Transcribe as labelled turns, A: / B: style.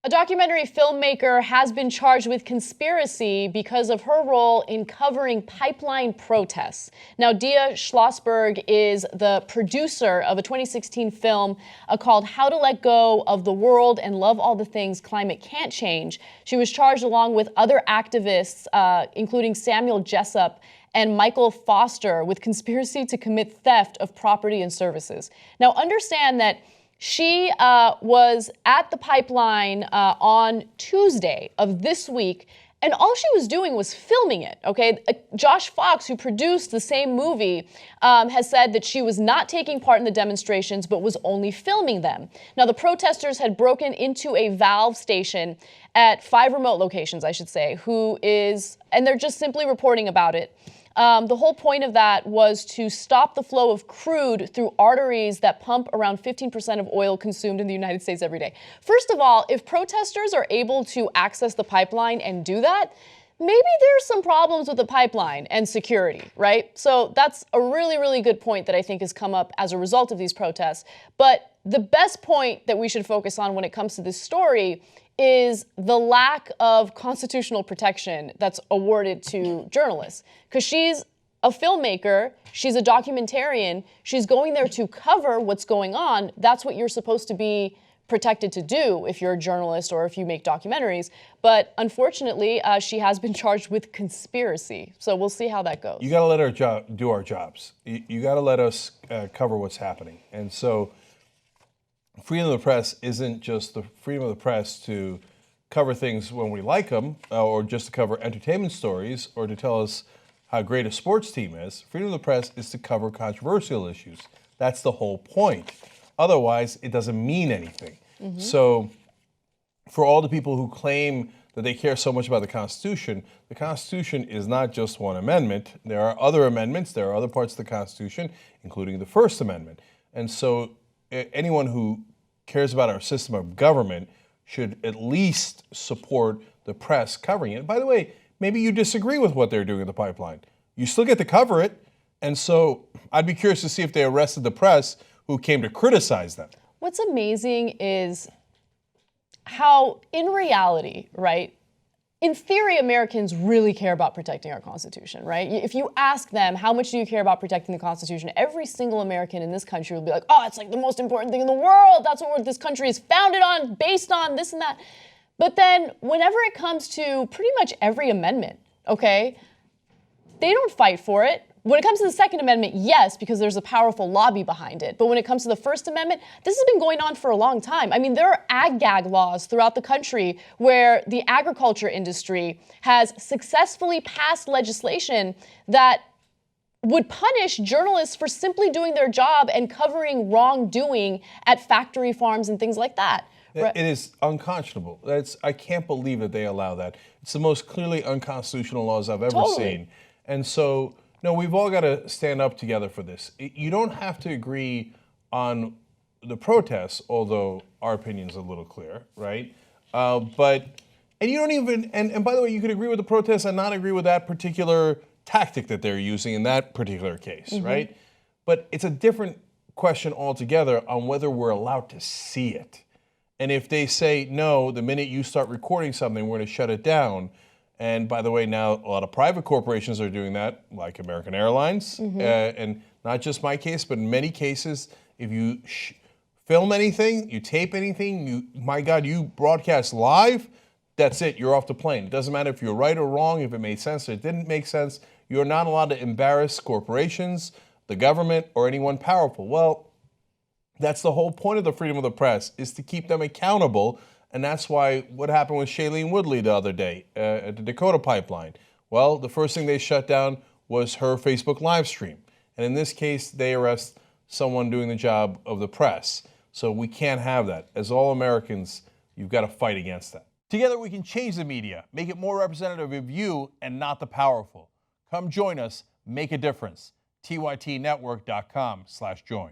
A: A documentary filmmaker has been charged with conspiracy because of her role in covering pipeline protests. Now, Deia Schlosberg is the producer of a 2016 film called How to Let Go of the World and Love All the Things Climate Can't Change. She was charged along with other activists, including Samuel Jessup and Michael Foster, with conspiracy to commit theft of property and services. Now, understand that she was at the pipeline on Tuesday of this week, and all she was doing was filming it, okay? Josh Fox, who produced the same movie, has said that she was not taking part in the demonstrations, but was only filming them. Now, the protesters had broken into a valve station at 5 remote locations, I should say, and they're just simply reporting about it. The whole point of that was to stop the flow of crude through arteries that pump around 15% of oil consumed in the United States every day. First of all, if protesters are able to access the pipeline and do that, maybe there's some problems with the pipeline and security, right? So that's a really, really good point that I think has come up as a result of these protests. But the best point that we should focus on when it comes to this story is the lack of constitutional protection that's awarded to journalists. Because she's a filmmaker, she's a documentarian, she's going there to cover what's going on. That's what you're supposed to be protected to do if you're a journalist or if you make documentaries. But unfortunately, she has been charged with conspiracy. So we'll see how that goes.
B: You gotta let her do our jobs. You gotta let us cover what's happening. And so freedom of the press isn't just the freedom of the press to cover things when we like them, or just to cover entertainment stories, or to tell us how great a sports team is. Freedom of the press is to cover controversial issues. That's the whole point. Otherwise, it doesn't mean anything. Mm-hmm. So for all the people who claim that they care so much about the Constitution is not just one amendment. There are other amendments, there are other parts of the Constitution, including the First Amendment. And so anyone who cares about our system of government should at least support the press covering it. By the way, maybe you disagree with what they're doing at the pipeline. You still get to cover it. And so I'd be curious to see if they arrested the press who came to criticize them.
A: What's amazing is how, in reality, right, in theory, Americans really care about protecting our Constitution, right? If you ask them, how much do you care about protecting the Constitution? Every single American in this country will be like, oh, it's like the most important thing in the world. That's what this country is founded on, based on, this and that. But then whenever it comes to pretty much every amendment, okay, they don't fight for it. When it comes to the Second Amendment, yes, because there's a powerful lobby behind it. But when it comes to the First Amendment, this has been going on for a long time. I mean, there are ag-gag laws throughout the country where the agriculture industry has successfully passed legislation that would punish journalists for simply doing their job and covering wrongdoing at factory farms and things like that.
B: It is unconscionable. I can't believe that they allow that. It's the most clearly unconstitutional laws I've ever seen. And so, no, we've all got to stand up together for this. You don't have to agree on the protests, although our opinion's a little clear, right? And you don't even, and by the way, you could agree with the protests and not agree with that particular tactic that they're using in that particular case, right? But it's a different question altogether on whether we're allowed to see it. And if they say, no, the minute you start recording something, we're going to shut it down. And by the way, now a lot of private corporations are doing that, like American Airlines. And not just my case, but in many cases, if you film anything, you tape anything, my God, you broadcast live, that's it, you're off the plane. It doesn't matter if you're right or wrong, if it made sense or it didn't make sense. You're not allowed to embarrass corporations, the government, or anyone powerful. Well, that's the whole point of the freedom of the press, is to keep them accountable. And that's why what happened with Shailene Woodley the other day at the Dakota pipeline. Well, the first thing they shut down was her Facebook live stream. And in this case, they arrest someone doing the job of the press. So we can't have that. As all Americans, you've got to fight against that. Together we can change the media, make it more representative of you and not the powerful. Come join us, make a difference. tytnetwork.com/join.